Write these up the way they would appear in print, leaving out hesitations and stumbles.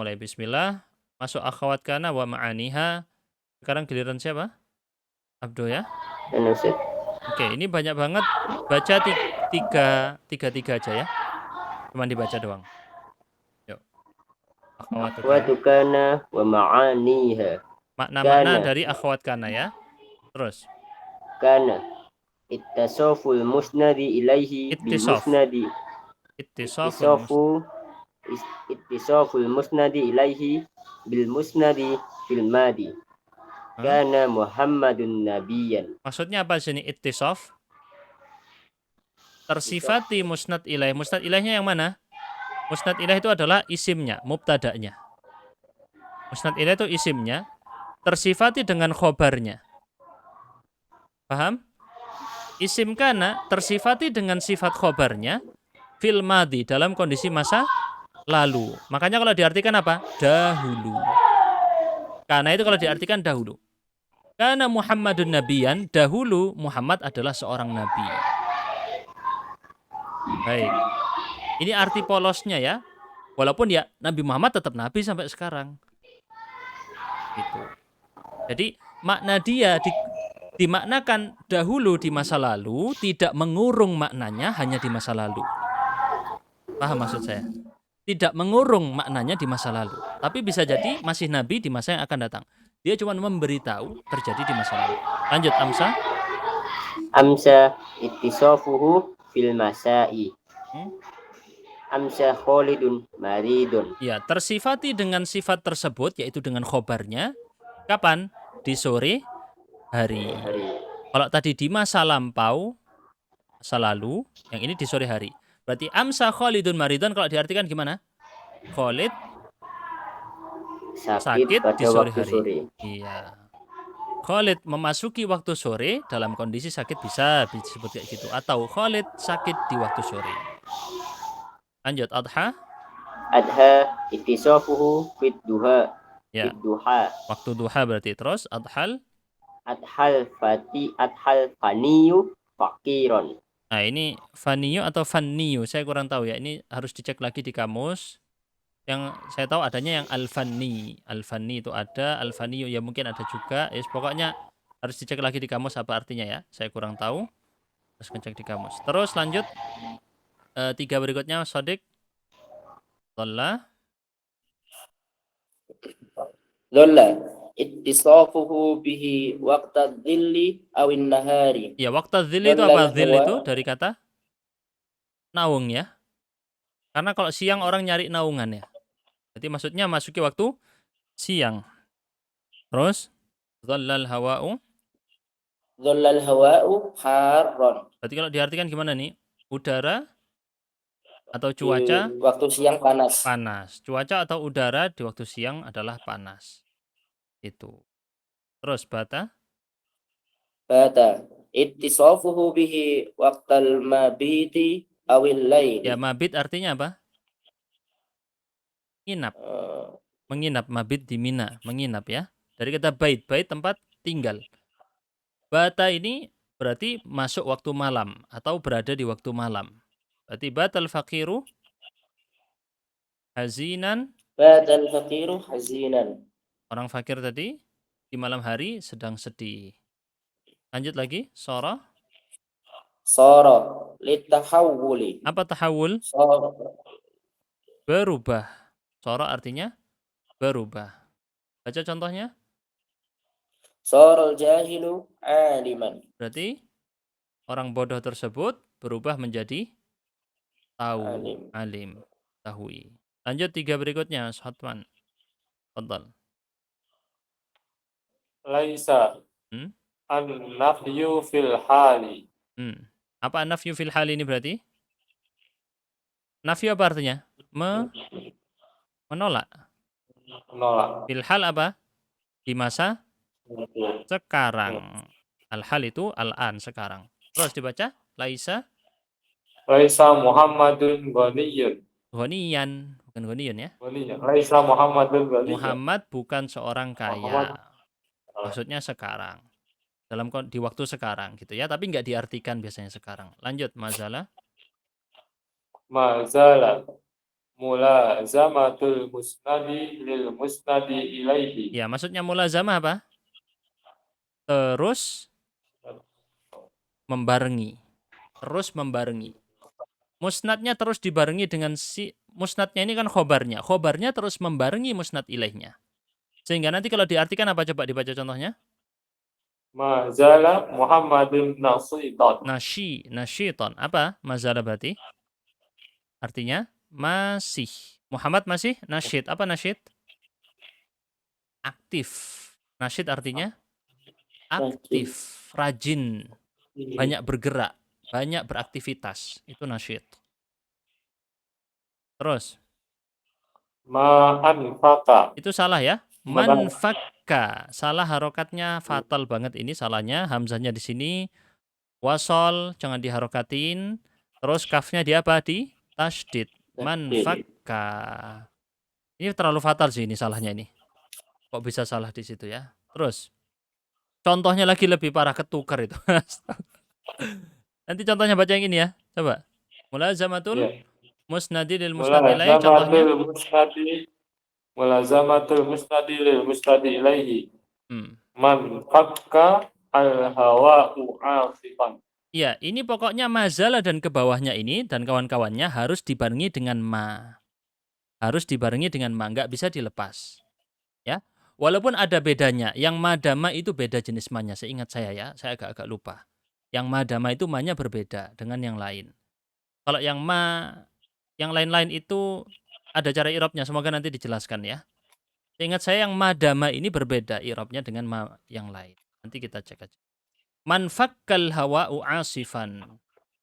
Mulai bismillah. Masuk akhwat kana wa ma'aniha. Sekarang giliran siapa? Abdo ya. Anu Ustaz. Oke, ini banyak banget. Baca tiga aja ya. Cuman dibaca doang. Yuk. Akhwatu kana. Akhwatu kana wa ma'aniha. Makna-makna Kana dari akhwat kana ya. Terus. kana ittasaful musnadi ilaihi bil Ittisof. musnadi Ittisoful ittisafu ittisaful musnadi ilaihi bil musnadi fil madi. Hah? Kana Muhammadun nabiyan. Maksudnya apa sini ittisof? Tersifati musnad ilaih. Musnad ilaihnya yang mana? Musnad ilaih itu adalah isimnya, mubtada'nya. Musnad ilaih itu isimnya. Tersifati dengan khobarnya. Paham? Isim kana tersifati dengan sifat khobarnya fil madi dalam kondisi masa lalu. Makanya kalau diartikan apa? Dahulu. Karena itu kalau diartikan dahulu. Karena Muhammadun nabiyan, dahulu Muhammad adalah seorang nabi. Baik. Ini arti polosnya ya. Walaupun ya Nabi Muhammad tetap nabi sampai sekarang. Gitu. Jadi makna dia dimaknakan dahulu di masa lalu, tidak mengurung maknanya hanya di masa lalu. Paham maksud saya? Tidak mengurung maknanya di masa lalu. Tapi bisa jadi masih nabi di masa yang akan datang. Dia cuma memberitahu terjadi di masa lalu. Lanjut, Amsa. Amsa ittisafuhu fil masai. Amsa Khalidun maridun. Ya, tersifati dengan sifat tersebut, yaitu dengan khobarnya. Kapan? Di sore hari. Kalau tadi di masa lampau, masa lalu, yang ini di sore hari. Berarti Amsa Khalidun maridun kalau diartikan gimana? Khalid sakit pada di sore waktu hari. sore. Iya. Khalid memasuki waktu sore dalam kondisi sakit bisa disebut kayak gitu. Atau Khalid sakit di waktu sore. Lanjut, adha. Adha ittisafuhu fit duha. Ya, Fit duha. waktu duha berarti. Terus, adhal. Adhal faniyu fakiron. Nah, ini faniyu atau fanniyu. Saya kurang tahu ya. Ini harus dicek lagi di kamus. Yang saya tahu adanya yang al-fanni. Al-fanni itu ada, al-faniyu ya mungkin ada juga. Pokoknya harus dicek lagi di kamus apa artinya ya. Saya kurang tahu. Harus ngecek di kamus. Terus lanjut. Tiga berikutnya, Sodik. Dhalla. Dhalla ittisafuhu bihi waqta dhilli awin nahari. Ya, waktu zil itu Dhallal apa? Zil hawa. itu dari kata naung ya. Karena kalau siang orang nyari naungan ya. Jadi maksudnya masuki waktu siang. Terus, dhallal hawa'u. Dhallal hawa'u harron. Berarti kalau diartikan gimana nih? Udara atau Di cuaca waktu siang panas. panas. Cuaca atau udara di waktu siang adalah panas. Itu. Terus bata. Bata ittisafuhu bihi waqtal mabiti awil Ya, laili. mabit artinya apa? Nginap. Menginap, mabit di Mina, menginap ya. Dari kata bait, bait tempat tinggal. Bata ini berarti masuk waktu malam atau berada di waktu malam. Berarti batal faqiru hazinan. Batal faqiru hazinan. Orang fakir tadi di malam hari sedang sedih. Lanjut lagi, sora. Sara litahawuli. Apa tahawul? Sara Berubah. Sora artinya berubah. Baca contohnya. Sara jahilu aliman. Berarti orang bodoh tersebut berubah menjadi tahu, Alim. alim, tahui. Lanjut tiga berikutnya, Shatman. Fadal. Laisa Hmm? an-nafyu fil hali. Apa nafyu fil hal ini berarti? Nafyu apa artinya? Menolak. Menolak. Fil hal apa? Di masa sekarang. Al-hal itu al-an, sekarang. Terus dibaca. Laisa. Laisa Muhammadun ghaniyun. Ghaniyan. Bukan ghaniyun ya. Laisa Muhammadun ghaniyun. Muhammad bukan seorang kaya. Muhammad. Maksudnya sekarang. Di waktu sekarang gitu ya. Tapi nggak diartikan biasanya sekarang. Lanjut. Mazalah. Mazala mulazamatul musnadi lil musnadi ilaihi. Ya, maksudnya mulazamah apa? Terus membarengi. Terus membarengi. Musnadnya terus dibarengi dengan musnadnya ini kan khobarnya. Khobarnya terus membarengi musnad ilaihnya. Sehingga nanti kalau diartikan apa, coba dibaca contohnya? Mazala Muhammadun nasitan. Nasyiton. Apa? Mazala berarti? Artinya masih. Muhammad masih nasyid. Apa nasyid? Aktif. Nasyid artinya aktif, rajin, banyak bergerak, banyak beraktivitas. Itu nasyid. Terus, Ma'anfaka. itu salah ya? Manfakka. Salah harokatnya, fatal banget ini salahnya. Hamzahnya di sini wasol, jangan diharokatin. Terus kafnya dia apa? Di tasdid. Manfakka. Ini terlalu fatal sih ini salahnya ini. Kok bisa salah di situ ya? Terus, contohnya lagi lebih parah, ketukar itu. Nanti contohnya baca yang ini ya. Coba. Mulazamatul Ya. musnadi lil musnad ilaih, contohnya. Mulazamatul musnadi lil musnadi ilaihi. Hmm. Man fakka al hawa'u asifan. Ya, ini pokoknya mazala dan ke bawahnya ini dan kawan-kawannya harus dibarengi dengan ma. Harus dibarengi dengan ma, nggak bisa dilepas. Ya. Walaupun ada bedanya, yang madama itu beda jenis ma-nya, seingat saya ya, saya agak-agak lupa. Yang madama itu ma-nya berbeda dengan yang lain. Kalau yang ma, yang lain-lain itu ada cara i'rabnya, semoga nanti dijelaskan ya. Seingat saya yang madama ini berbeda i'rabnya dengan ma yang lain. Nanti kita cek aja. Man fakkal hawa'u asifan.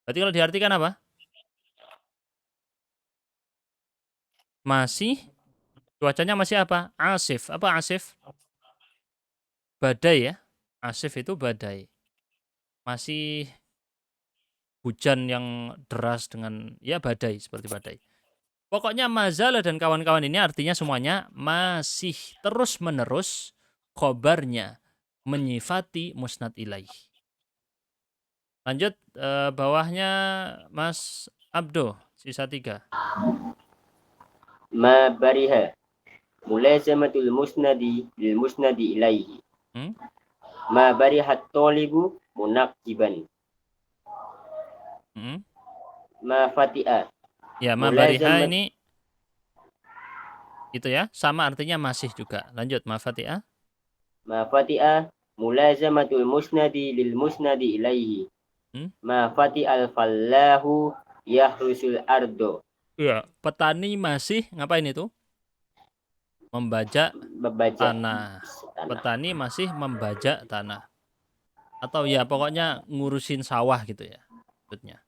Berarti kalau diartikan apa? Masih, cuacanya masih apa? Asif. Apa asif? Badai ya. Asif itu badai. Masih hujan yang deras dengan, ya badai, seperti badai. Pokoknya mazala dan kawan-kawan ini artinya semuanya masih terus-menerus khobarnya menyifati musnad ilaih. Lanjut, bawahnya Mas Abdo, sisa 3. Ma bariha mulazamatul musnadi lil musnadi ilaihi. Ma barihat tolibu munaqiban. Ma fati'a. Ya, ma bariha ini itu ya, sama artinya masih juga. Lanjut, ma fati'a. Ma fati'a mulazamatul musnadi lil musnadi ilaihi. Ma fati'al fallahu yahrusul ardo. Ya, petani masih ngapain itu? Membajak tanah. Petani masih membajak tanah. Atau ya pokoknya ngurusin sawah gitu ya maksudnya.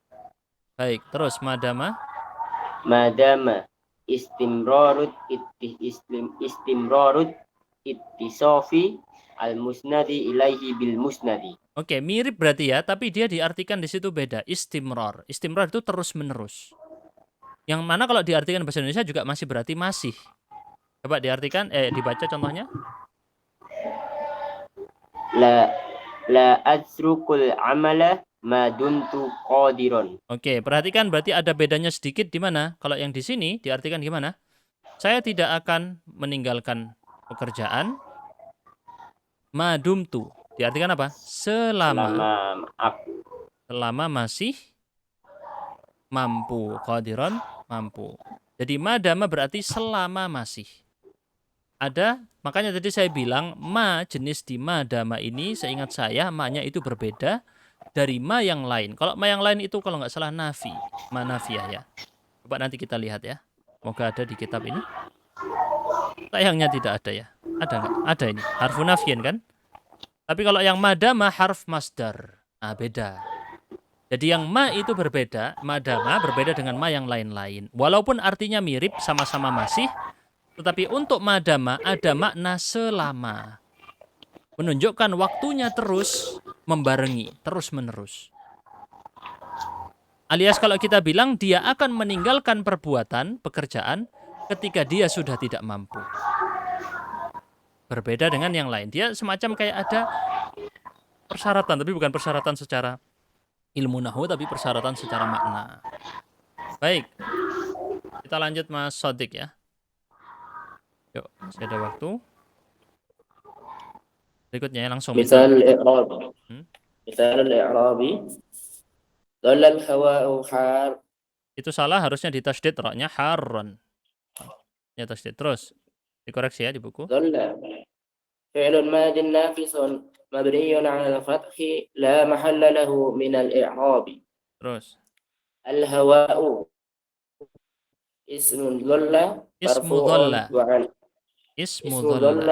Baik, terus madama. Madama istimrarut ittisofi al musnadi ilaihi bil musnadi. Oke, mirip berarti ya, tapi dia diartikan di situ beda. Istimrar. Istimrar itu terus-menerus. Yang mana kalau diartikan bahasa Indonesia juga masih berarti masih. Coba diartikan, dibaca contohnya. La azrukul amala ma dumtu qadiron. Oke, perhatikan berarti ada bedanya sedikit di mana? Kalau yang di sini diartikan gimana? Saya tidak akan meninggalkan pekerjaan ma dumtu. Diartikan apa? Selama masih mampu. Qadiron, mampu. Jadi madama berarti selama masih. Ada, makanya tadi saya bilang ma jenis di madama ini seingat saya ma-nya itu berbeda dari ma yang lain. Kalau ma yang lain itu kalau nggak salah nafi, ma nafiyah ya. Coba nanti kita lihat ya. Semoga ada di kitab ini. Sayangnya tidak ada ya. Ada nggak? Ada ini. Harfu nafiyin kan? Tapi kalau yang madama harf masdar. Nah beda. Jadi yang ma itu berbeda, madama berbeda dengan ma yang lain-lain. Walaupun artinya mirip, sama-sama masih, tetapi untuk madama ada makna selama. Menunjukkan waktunya terus membarengi, terus-menerus. Alias kalau kita bilang dia akan meninggalkan perbuatan, pekerjaan, ketika dia sudah tidak mampu. Berbeda dengan yang lain. Dia semacam kayak ada persyaratan, tapi bukan persyaratan secara ilmu nahwu, tapi persyaratan secara makna. Baik. Kita lanjut Mas Sodik ya. Yuk, masih ada waktu. Berikutnya ya, langsung مثال misal. الإعراب Hmm? مثال الإعراب ظل الهواء حار Itu salah, harusnya ditasydid ra-nya harron. Ya tasydid. Terus dikoreksi ya di buku. ظل فعل ماض ناقص مبني على الفتح لا محل له من الإعراب Terus الهواء اسم ظل ismu مرفوع dhalla. وعلى Ismu اسم dhalla. ظل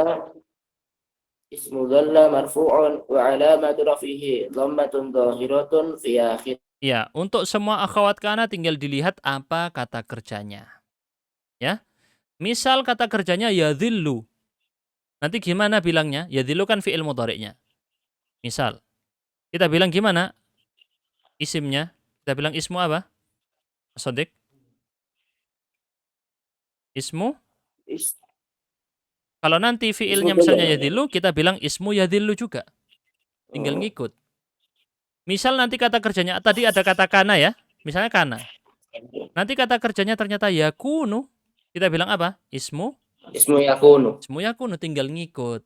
اسم ظل مرفوع وعلامة رفعه ضمة ظاهرة في آخر. Ya, untuk semua akhwat kana tinggal dilihat apa kata kerjanya. Ya. Misal kata kerjanya yadhillu. Nanti gimana bilangnya? Yadhillu kan fi'il mudhari'nya. Misal, kita bilang gimana? Isimnya. Kita bilang ismu apa? Sodik. Ismu. اس- Kalau nanti اسم fi'ilnya ظل misalnya yadhillu, kita bilang ismu yadhillu juga. Tinggal ngikut. Misal nanti kata kerjanya, tadi ada kata kana ya. Misalnya kana. Nanti kata kerjanya ternyata yakunu. Kita bilang apa? Ismu. اسم يكون Ismu yakunu, tinggal ngikut.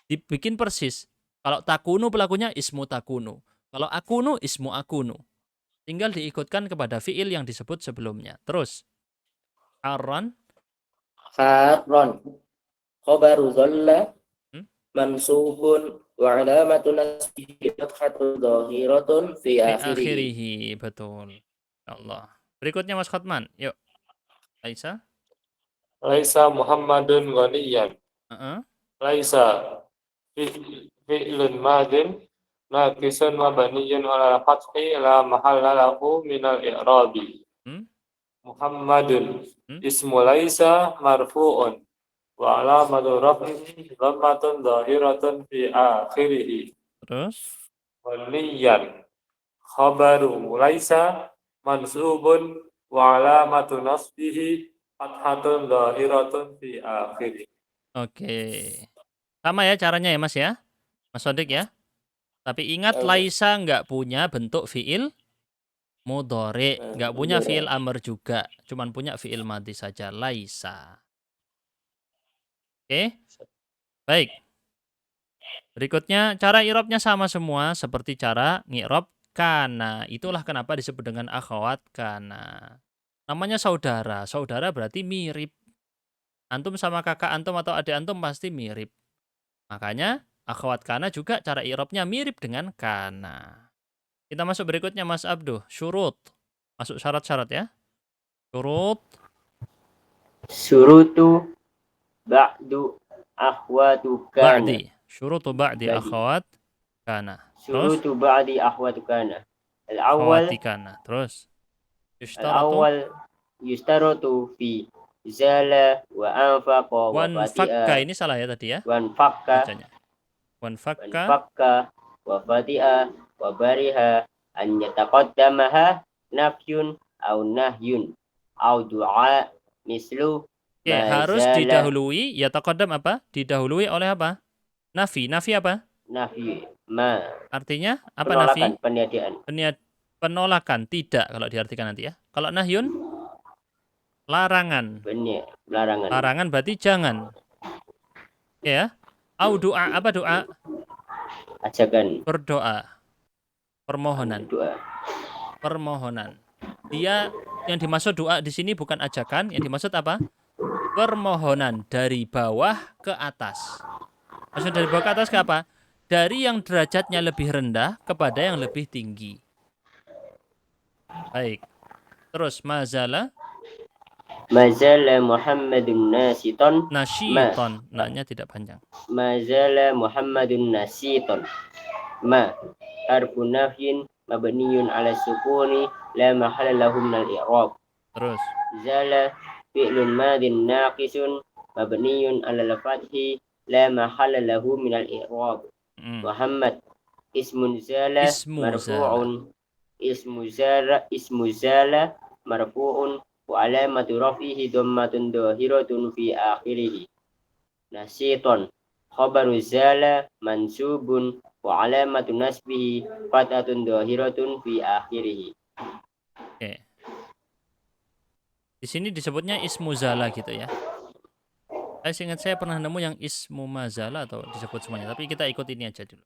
Dibikin persis. Kalau takunu pelakunya ismu takunu. Kalau akunu ismu akunu. Tinggal diikutkan kepada fi'il yang disebut sebelumnya. Terus. Arran. حارا خبر ظل Hmm? منصوب وعلامة نصبه فتحة ظاهرة في Fi آخره. akhirihi. Betul. Ya Allah. Berikutnya Mas Khotman. Yuk. Aisyah. Laisa Muhammadun ghaniyan. Heeh. Laisa fi'lun madin naqisun mabniyun ala fathi la mahalla lahu minal i'rabi. Hmm? Muhammadun Hmm? ismu laisa marfu'un wa alamatu raf'ihi dhammatun dhahiratun fi akhirih. Terus. Ghaniyan khabaru laisa mansubun wa alamatu nasbihi fathatun dhahiratun fi akhirih. Oke. Sama ya caranya ya Mas ya. Mas Sodik ya. Tapi ingat laisa nggak punya bentuk fi'il mudhari, nggak punya fi'il amr juga. Cuman punya fi'il madhi saja. Laisa. Oke. Baik. Berikutnya cara i'rabnya sama semua seperti cara ngi'rab kana. Itulah kenapa disebut dengan akhwat kana. Namanya saudara. Saudara berarti mirip. Antum sama kakak antum atau adik antum pasti mirip. Makanya akhwat kana juga cara i'rabnya mirip dengan kana. Kita masuk berikutnya Mas Abduh. Syurut. Masuk syarat-syarat ya. Syurut. Surutu ba'du akhwatu kana. Ba'di. Syurutu ba'di Ba'di. akhwat kana. Terus. Surutu ba'di akhwatu kana. Al-awwal Akhwati kana. Terus. Yushtaratu. al-awwal yustaratu fi zala wa anfaqa wa Wanfakka. fati'a Ini salah ya tadi ya. wanfakka Bacanya. Wanfakka. wanfakka wa fati'a wa bariha an yataqaddamaha nafyun aw nahyun aw du'a mislu Oke, ma harus zala didahului. Ya taqaddam apa? Didahului oleh apa? Nafi. Nafi apa? nafyu ma Artinya apa penolakan nafi? peniadaan Penolakan. Tidak kalau diartikan nanti ya. Kalau nahyun, larangan. larangan Larangan berarti jangan. Ya. Au doa. Apa doa? ajakan Berdoa. Permohonan. doa Permohonan. Dia yang dimaksud doa di sini bukan ajakan. Yang dimaksud apa? Permohonan dari bawah ke atas. Maksud dari bawah ke atas ke apa? Dari yang derajatnya lebih rendah kepada yang lebih tinggi. Baik. Terus mazala mazala Muhammadun nasiton nasyiton. Naknya tidak panjang. mazala Muhammadun nasiton ma harfu nafyin mabniyun ala sukuni la mahalla lahu minal i'rab. Terus. Zala fi'lun madin naqisun mabniyun ala fathi la mahalla lahu minal i'rab. Muhammad ismun zala Ismu marfu'un ismu zala marfu'un wa alamatu raf'ihi dhammatun dhahiratun fi akhirih. Nasiton khabaru zala mansubun wa alamatu nasbihi fathatun dhahiratun fi akhirih. Oke. Di sini disebutnya ismu zala gitu ya. Saya ingat saya pernah nemu yang ismu mazala atau disebut semuanya, tapi kita ikut ini aja dulu.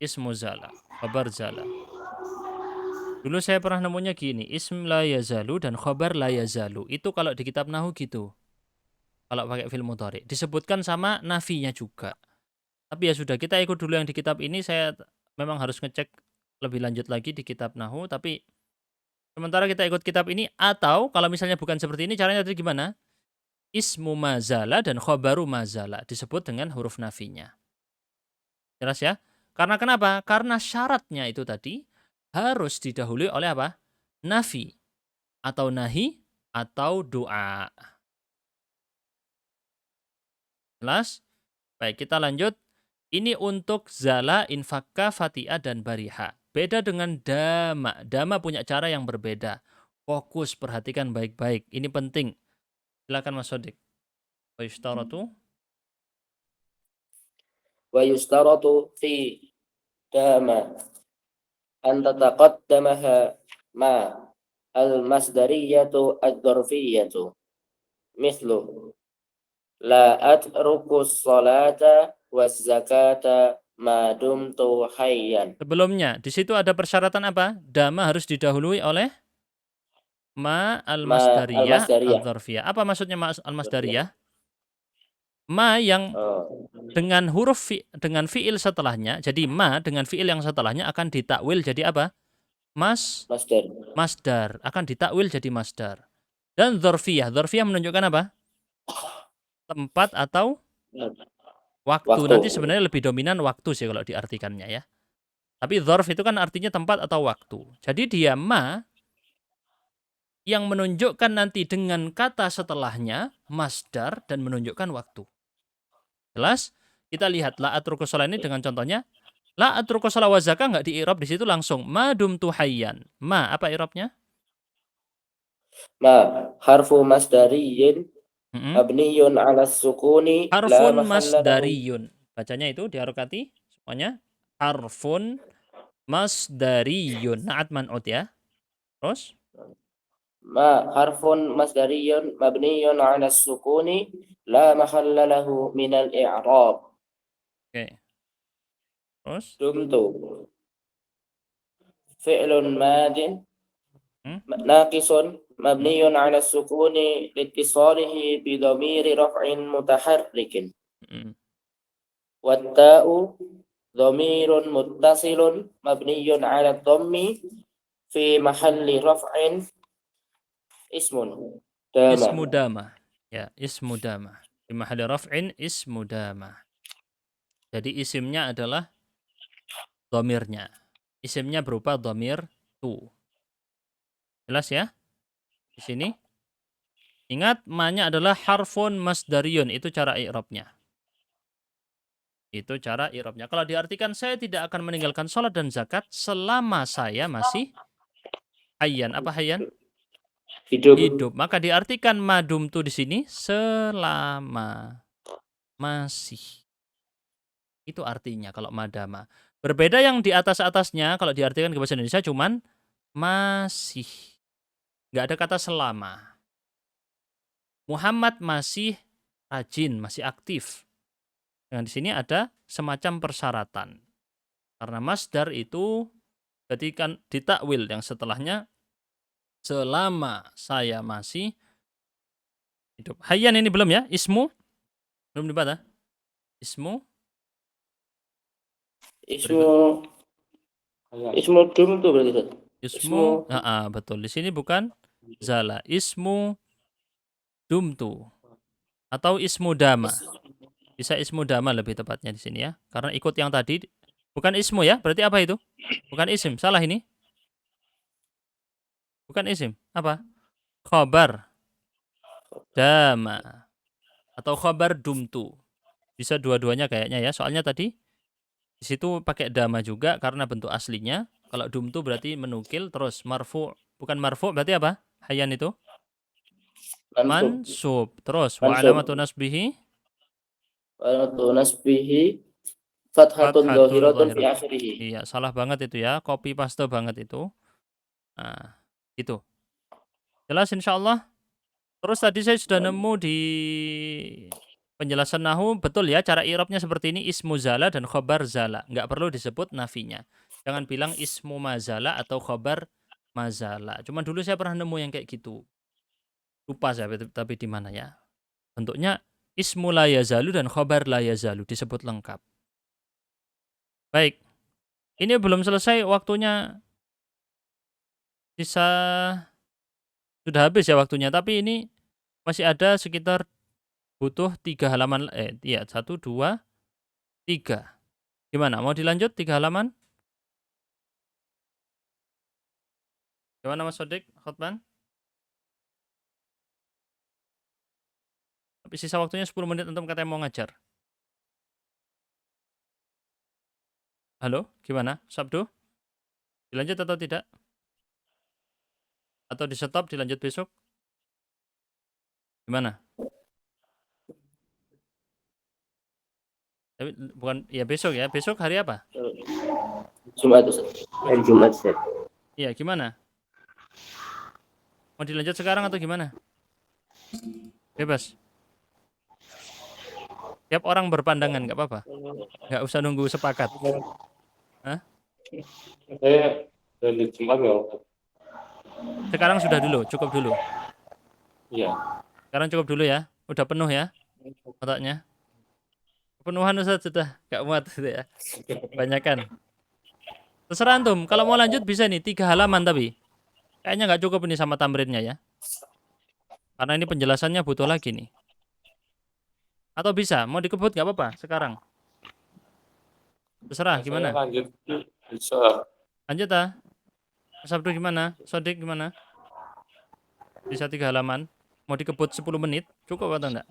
Ismu zala, khabar zala. Dulu saya pernah nemunya gini, ism la yazalu dan khabar la yazalu. Itu kalau di kitab Nahu gitu. Kalau pakai fi'il mudhari, disebutkan sama nafinya juga. Tapi ya sudah, kita ikut dulu yang di kitab ini. Saya memang harus ngecek lebih lanjut lagi di kitab Nahu, tapi sementara kita ikut kitab ini. Atau kalau misalnya bukan seperti ini, caranya tadi gimana? Ismu mazala dan khabaru mazala disebut dengan huruf nafinya. Jelas ya? Karena kenapa? Karena syaratnya itu tadi harus didahului oleh apa? Nafi atau nahi atau doa. Jelas? Baik, kita lanjut. Ini untuk zala, infakka, fati'a, dan bariha. Beda dengan dama. Dama punya cara yang berbeda. Fokus, perhatikan baik-baik. Ini penting. Silakan Mas Sodik. Wa yushtaratu ويشترط في دام أن تتقدمها مع المصدرية الظرفية مثل لا أترك الصلاة والزكاة ما دمت حيا. Sebelumnya, di situ ada persyaratan apa? Dama harus didahului oleh ma al-masdariyah al-masdariyah. al-dzarfiyah. Apa maksudnya ma al-masdariyah? Ma yang Oh, dengan dengan fiil setelahnya. Jadi ma dengan fiil yang setelahnya akan ditakwil jadi apa? masdar. Masdar. Akan ditakwil jadi masdar. Dan dzarfiyah. Dzarfiyah menunjukkan apa? Tempat atau waktu. Waktu. Nanti sebenarnya lebih dominan waktu sih kalau diartikannya ya. Tapi dzarf itu kan artinya tempat atau waktu. Jadi dia ma yang menunjukkan nanti dengan kata setelahnya masdar dan menunjukkan waktu. Jelas? Kita lihat la atruku shalah ini dengan contohnya. La atruku shalah wa zakah enggak di-i'rab di situ langsung ma dumtu hayyan. Ma apa i'rabnya? Ma harfu masdariyin Mm-mm. mabniyun 'ala sukuni la Harfun mahalla lahu. masdariyun. Bacanya itu diharokati semuanya. Harfun masdariyun. Na'at man'ut ya. Terus? Ma harfun masdariyun mabniyun 'ala sukuni la mahalla lahu minal i'rab. Oke. Terus? Dumtu fi'lun madin Hmm? naqisun mabniyun 'ala sukuni liittisalihi bi dhamiri raf'in mutaharrikin. Mm. Watta'u dhamirun muttasilun mabniyun 'ala dhammi fi mahalli raf'in ismun dama. Ismu dama. Ya, ismu dama. Di mahalli raf'in ismu dama. Jadi isimnya adalah dhamirnya. Isimnya berupa dhamir tu. Jelas ya? Di sini. Ingat, ma-nya adalah harfun masdariyun. Itu cara i'rabnya. Itu cara i'rabnya. Kalau diartikan saya tidak akan meninggalkan sholat dan zakat selama saya masih hayyan. Apa hayyan? Hidup. Hidup. Maka diartikan madum tu di sini selama masih. Itu artinya kalau madama. Berbeda yang di atas-atasnya kalau diartikan ke bahasa Indonesia cuman masih. Nggak ada kata selama. Muhammad masih rajin, masih aktif. Dan di sini ada semacam persyaratan. Karena masdar itu ketika ditakwil yang setelahnya selama saya masih hidup. Hayyan ini belum ya? Ismu? Belum dibaca? Ismu? Ismu dumtu berarti Ustaz. Ismu? Betul. Di sini bukan zala. Ismu dumtu. Atau ismu dama. Bisa ismu dama lebih tepatnya di sini ya. Karena ikut yang tadi. Bukan ismu ya. Berarti apa itu? Bukan isim. Salah ini. Bukan isim. Apa? Khobar. Dama. Atau khobar dumtu. Bisa dua-duanya kayaknya ya. Soalnya tadi di situ pakai dama juga karena bentuk aslinya. Kalau dumtu berarti menukil. Terus marfu. Bukan marfu berarti apa? Hayyan itu? Mansub. Terus. Wa alamatu nasbihi? Alamatu nasbihi fathatun zahiratun fi akhirih. Iya, salah banget itu ya. Copy paste banget itu. Nah, itu. Jelas insyaallah? Terus tadi saya sudah nemu di penjelasan nahu, betul ya, cara i'rabnya seperti ini, ismu zala dan khobar zala. Nggak perlu disebut nafinya. Jangan bilang ismu mazala atau khobar mazala. Cuma dulu saya pernah nemu yang kayak gitu. Lupa saya, tapi di mana ya. Bentuknya ismu la yazalu dan khobar la yazalu disebut lengkap. Baik. Ini belum selesai waktunya. Sisa sudah habis ya waktunya, tapi ini masih ada sekitar butuh 3 halaman. Iya, 1, 2, 3. Gimana? Mau dilanjut 3 halaman? Gimana Mas Sodik, Khotban? Tapi sisa waktunya 10 menit untuk katanya mau ngajar. Halo, gimana? Sabdu? Dilanjut atau tidak? Atau di stop dilanjut besok? Gimana? Tapi bukan ya besok ya. Besok hari apa? Jumat Ustaz. Hari Jumat, Ustaz. Iya, gimana? Mau dilanjut sekarang atau gimana? Bebas. Tiap orang berpandangan, nggak apa-apa. Nggak usah nunggu sepakat. Saya dari Jumat ya. Sekarang sudah dulu, cukup dulu. Iya. Sekarang cukup dulu ya. Udah penuh ya otaknya. Penuhan Ustaz sudah nggak muat gitu ya. Banyakan. Terserah antum. Kalau mau lanjut bisa nih 3 halaman tapi kayaknya nggak cukup ini sama tamrinnya ya. Karena ini penjelasannya butuh lagi nih. Atau bisa, mau dikebut nggak apa-apa sekarang. Terserah gimana? Saya lanjut bisa. Lanjut ah. Mas Abdul gimana? Sodik gimana? Bisa 3 halaman. Mau dikebut 10 menit, cukup atau enggak?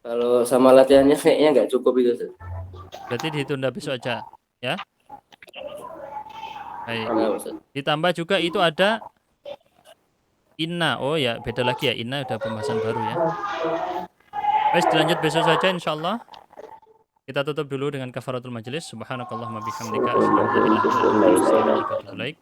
Kalau sama latihannya kayaknya nggak cukup itu Ustaz. Berarti ditunda besok aja, ya? Baik. Nah, Ustaz. Ditambah juga itu ada inna. Oh ya, beda lagi ya. Inna udah pembahasan baru ya. Baik, dilanjut besok saja insyaallah. Kita tutup dulu dengan kafaratul majelis. Subhanakallahumma bihamdika asyhadu an la ilaha illa anta astaghfiruka wa atubu ilaik.